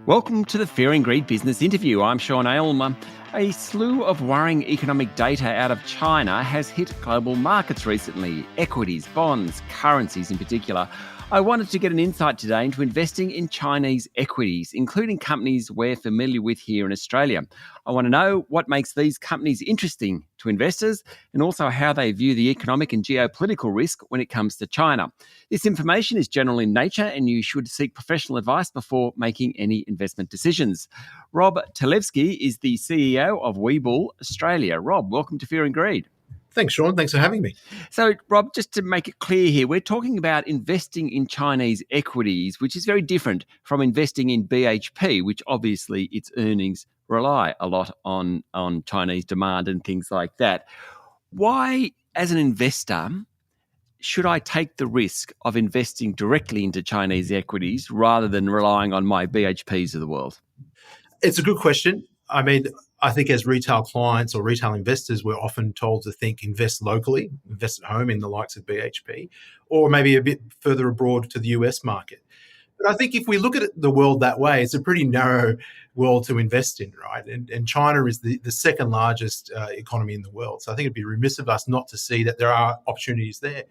Welcome to the Fear and Greed Business Interview. I'm Sean Aylmer. A slew of worrying economic data out of China has hit global markets recently, equities, bonds, currencies in particular. I wanted to get an insight today into investing in Chinese equities, including companies we're familiar with here in Australia. I want to know what makes these companies interesting to investors and also how they view the economic and geopolitical risk when it comes to China. This information is general in nature and you should seek professional advice before making any investment decisions. Rob Talevsky is the CEO of Webull Australia. Rob, welcome to Fear and Greed. Thanks, Sean. Thanks for having me. So, Rob, just to make it clear here, we're talking about investing in Chinese equities, which is very different from investing in BHP, which obviously its earnings rely a lot on Chinese demand and things like that. Why, as an investor, should I take the risk of investing directly into Chinese equities rather than relying on my BHPs of the world? It's a good question. I think as retail clients or retail investors, we're often told to think invest locally, invest at home in the likes of BHP, or maybe a bit further abroad to the US market. But I think if we look at the world that way, it's a pretty narrow world to invest in, right? And China is the second largest economy in the world. So I think it'd be remiss of us not to see that there are opportunities there.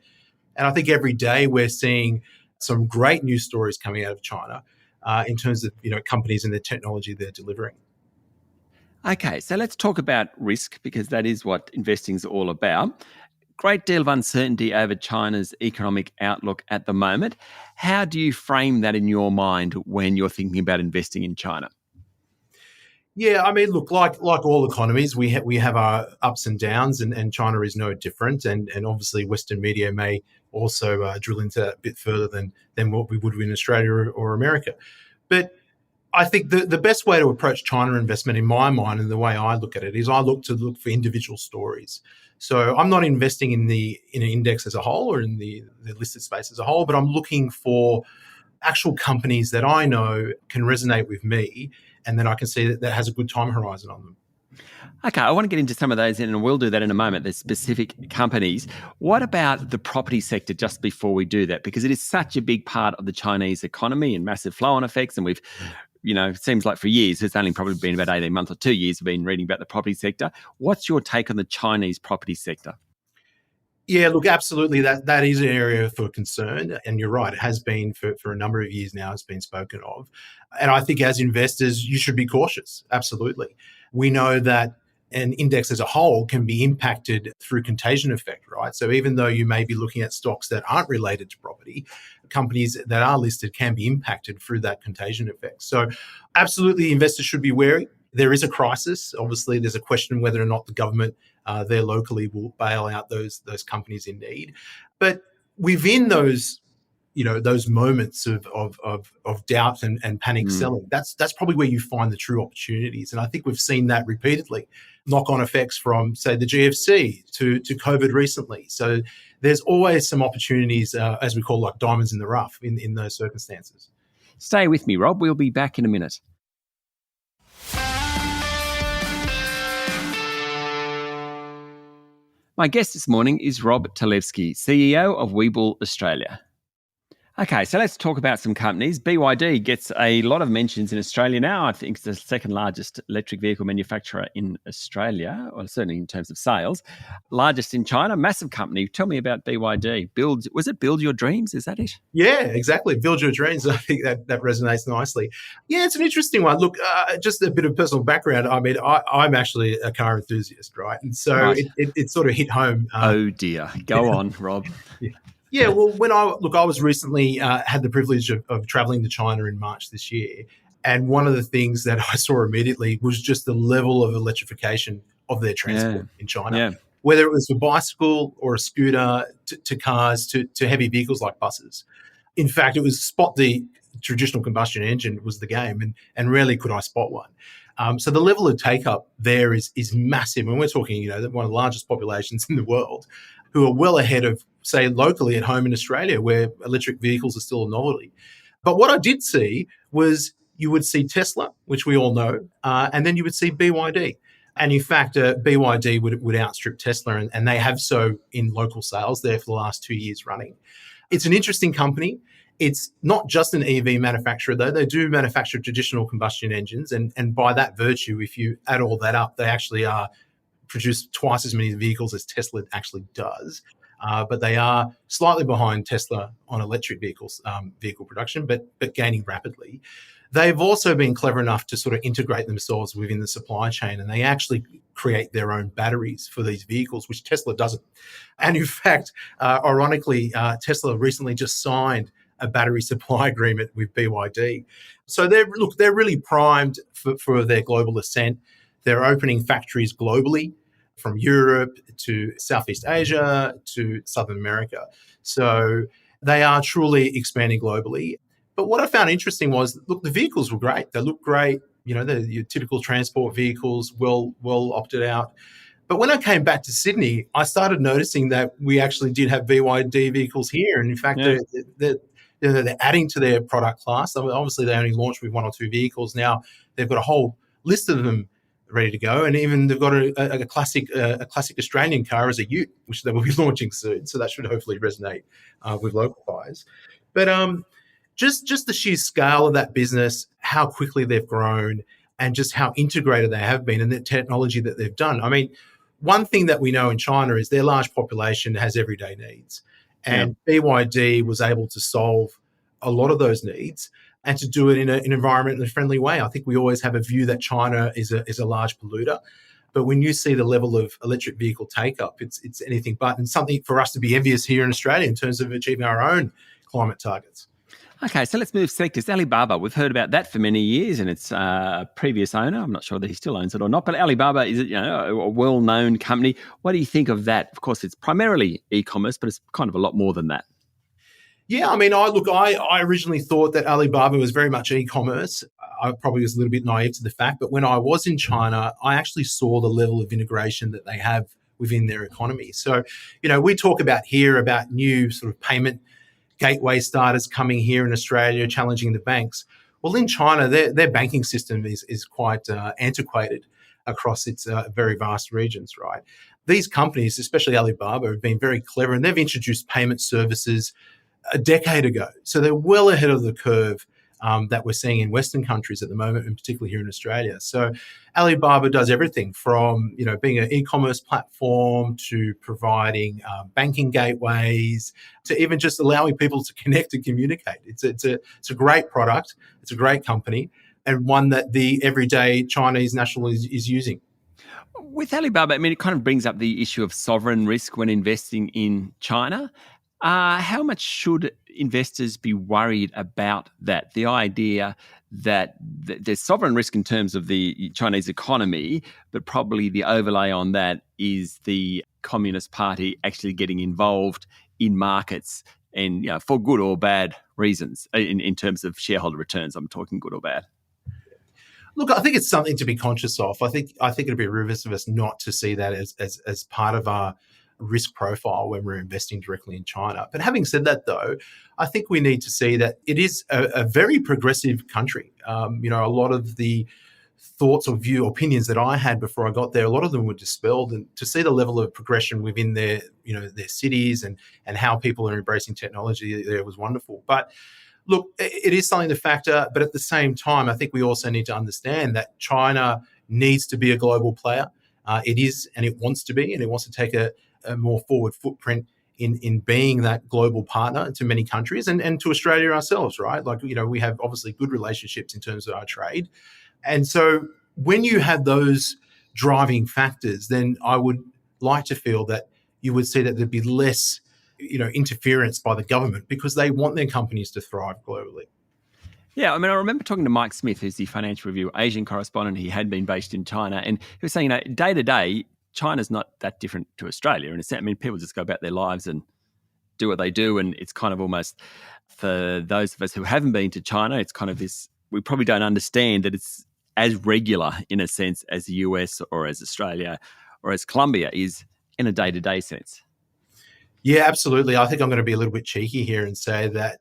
And I think every day we're seeing some great news stories coming out of China in terms of companies and the technology they're delivering. Okay, so let's talk about risk because that is what investing is all about. Great deal of uncertainty over China's economic outlook at the moment. How do you frame that in your mind when you're thinking about investing in China? Yeah, look, like all economies, we have our ups and downs, and China is no different. And obviously, Western media may also drill into that a bit further than what we would in Australia or America. But I think the best way to approach China investment, in my mind, and the way I look at it, is I look for individual stories. So I'm not investing in an index as a whole or in the listed space as a whole, but I'm looking for actual companies that I know can resonate with me, and then I can see that has a good time horizon on them. Okay, I want to get into some of those, and we'll do that in a moment. There's specific companies. What about the property sector just before we do that? Because it is such a big part of the Chinese economy and massive flow-on effects, and we've it seems like for years, it's only probably been about 18 months or 2 years we've been reading about the property sector. What's your take on the Chinese property sector? Yeah, look, absolutely. That is an area for concern. And you're right, it has been for a number of years now, it's been spoken of. And I think as investors, you should be cautious. Absolutely. We know that an index as a whole can be impacted through contagion effect, right? So even though you may be looking at stocks that aren't related to property, companies that are listed can be impacted through that contagion effect. So absolutely, investors should be wary. There is a crisis. Obviously, there's a question whether or not the government there locally will bail out those companies in need. But within those moments of doubt and panic selling, that's probably where you find the true opportunities. And I think we've seen that repeatedly. Knock-on effects from, say, the GFC to COVID recently. So there's always some opportunities, as we call, like diamonds in the rough in those circumstances. Stay with me, Rob. We'll be back in a minute. My guest this morning is Rob Talevsky, CEO of Webull Australia. Okay, so let's talk about some companies. BYD gets a lot of mentions in Australia now. I think it's the second largest electric vehicle manufacturer in Australia, or certainly in terms of sales. Largest in China, massive company. Tell me about BYD. Was it Build Your Dreams? Is that it? Yeah, exactly. Build Your Dreams. I think that resonates nicely. Yeah, it's an interesting one. Look, just a bit of personal background. I'm actually a car enthusiast, right? And so right. It sort of hit home. Oh dear. Go on, Rob. Yeah. Yeah, well, I was recently had the privilege of traveling to China in March this year. And one of the things that I saw immediately was just the level of electrification of their transport in China. Yeah. Whether it was a bicycle or a scooter to cars to heavy vehicles like buses. In fact, it was spot the traditional combustion engine was the game, and rarely could I spot one. So the level of take-up there is massive. And we're talking, one of the largest populations in the world who are well ahead of, say, locally at home in Australia, where electric vehicles are still a novelty. But what I did see was you would see Tesla, which we all know, and then you would see BYD. And in fact, BYD would outstrip Tesla, and they have so in local sales there for the last 2 years running. It's an interesting company. It's not just an EV manufacturer, though. They do manufacture traditional combustion engines. And by that virtue, if you add all that up, they actually are produce twice as many vehicles as Tesla actually does. But they are slightly behind Tesla on electric vehicles, vehicle production, but gaining rapidly. They've also been clever enough to sort of integrate themselves within the supply chain, and they actually create their own batteries for these vehicles, which Tesla doesn't. And in fact, ironically, Tesla recently just signed a battery supply agreement with BYD. So they're really primed for their global ascent. They're opening factories globally, from Europe to Southeast Asia to Southern America. So they are truly expanding globally. But what I found interesting was, look, the vehicles were great. They look great. They're your typical transport vehicles, well opted out. But when I came back to Sydney, I started noticing that we actually did have BYD vehicles here. And in fact, they're adding to their product class. I mean, obviously, they only launched with one or two vehicles. Now they've got a whole list of them ready to go, and even they've got a classic Australian car as a Ute, which they will be launching soon. So that should hopefully resonate with local buyers. But just the sheer scale of that business, how quickly they've grown, and just how integrated they have been, and the technology that they've done. I mean, one thing that we know in China is their large population has everyday needs, and BYD was able to solve a lot of those needs, and to do it in an environmentally friendly way. I think we always have a view that China is a large polluter. But when you see the level of electric vehicle take-up, it's anything but, and something for us to be envious here in Australia in terms of achieving our own climate targets. Okay, so let's move sectors. Alibaba, we've heard about that for many years, and its previous owner, I'm not sure that he still owns it or not, but Alibaba is a well-known company. What do you think of that? Of course, it's primarily e-commerce, but it's kind of a lot more than that. Yeah, I mean, I originally thought that Alibaba was very much e-commerce. I probably was a little bit naive to the fact, but when I was in China, I actually saw the level of integration that they have within their economy. So, we talk about new sort of payment gateway starters coming here in Australia, challenging the banks. Well, in China, their banking system is quite antiquated across its very vast regions, right? These companies, especially Alibaba, have been very clever, and they've introduced payment services a decade ago. So they're well ahead of the curve that we're seeing in Western countries at the moment, and particularly here in Australia. So Alibaba does everything from being an e-commerce platform to providing banking gateways to even just allowing people to connect and communicate. It's a great product. It's a great company, and one that the everyday Chinese national is using. With Alibaba, I mean, it kind of brings up the issue of sovereign risk when investing in China. How much should investors be worried about that? The idea that there's sovereign risk in terms of the Chinese economy, but probably the overlay on that is the Communist Party actually getting involved in markets, and for good or bad reasons in terms of shareholder returns. I'm talking good or bad. Look, I think it's something to be conscious of. I think it'd be remiss of us not to see that as part of our risk profile when we're investing directly in China. But having said that, though, I think we need to see that it is a very progressive country. A lot of the thoughts or opinions that I had before I got there, a lot of them were dispelled, and to see the level of progression within their cities and how people are embracing technology there was wonderful. But look, it is something to factor, but at the same time, I think we also need to understand that China needs to be a global player. It is, and it wants to be, and it wants to take a more forward footprint in being that global partner to many countries and to Australia ourselves, right? Like, we have obviously good relationships in terms of our trade. And so when you have those driving factors, then I would like to feel that you would see that there'd be less interference by the government, because they want their companies to thrive globally. Yeah, I mean, I remember talking to Mike Smith, who's the Financial Review Asian correspondent. He had been based in China, and he was saying, day to day, China's not that different to Australia. And I mean, people just go about their lives and do what they do, and it's kind of almost, for those of us who haven't been to China, it's kind of this, we probably don't understand that it's as regular in a sense as the US or as Australia or as Colombia is in a day-to-day sense. Yeah, absolutely. I think I'm going to be a little bit cheeky here and say that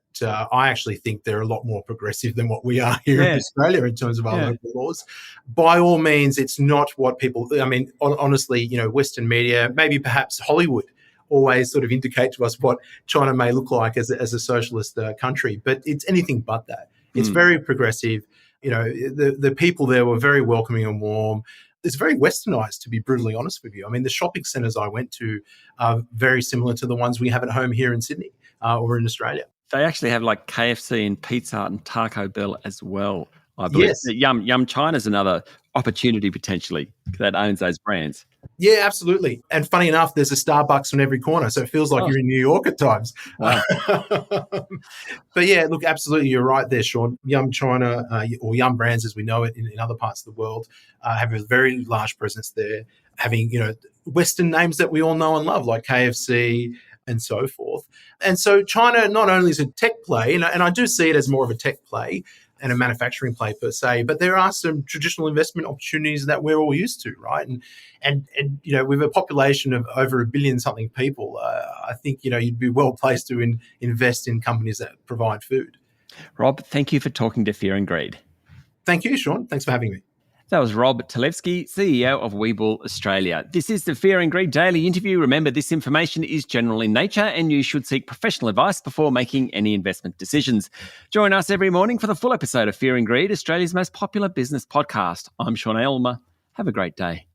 I actually think they're a lot more progressive than what we are here in Australia in terms of our local laws. By all means, it's not what people, I mean, honestly, Western media, maybe perhaps Hollywood, always sort of indicate to us what China may look like as a socialist country. But it's anything but that. It's very progressive. The people there were very welcoming and warm. It's very westernized, to be brutally honest with you. I mean, the shopping centres I went to are very similar to the ones we have at home here in Sydney or in Australia. They actually have like KFC and Pizza Hut and Taco Bell as well, I believe. Yes. Yum China's another opportunity potentially that owns those brands. Yeah, absolutely. And funny enough, there's a Starbucks on every corner, so it feels like you're in New York at times. Wow. But yeah, look, absolutely, you're right there, Sean. Yum China, or Yum Brands as we know it in other parts of the world, have a very large presence there, having Western names that we all know and love, like KFC and so forth. And so China not only is a tech play, and I do see it as more of a tech play and a manufacturing play per se, but there are some traditional investment opportunities that we're all used to, right? And with a population of over 1 billion something people, I think you'd be well placed to invest in companies that provide food. Rob, thank you for talking to Fear and Greed. Thank you, Sean. Thanks for having me. That was Rob Talevsky, CEO of Webull Australia. This is the Fear and Greed Daily Interview. Remember, this information is general in nature and you should seek professional advice before making any investment decisions. Join us every morning for the full episode of Fear and Greed, Australia's most popular business podcast. I'm Sean Aylmer. Have a great day.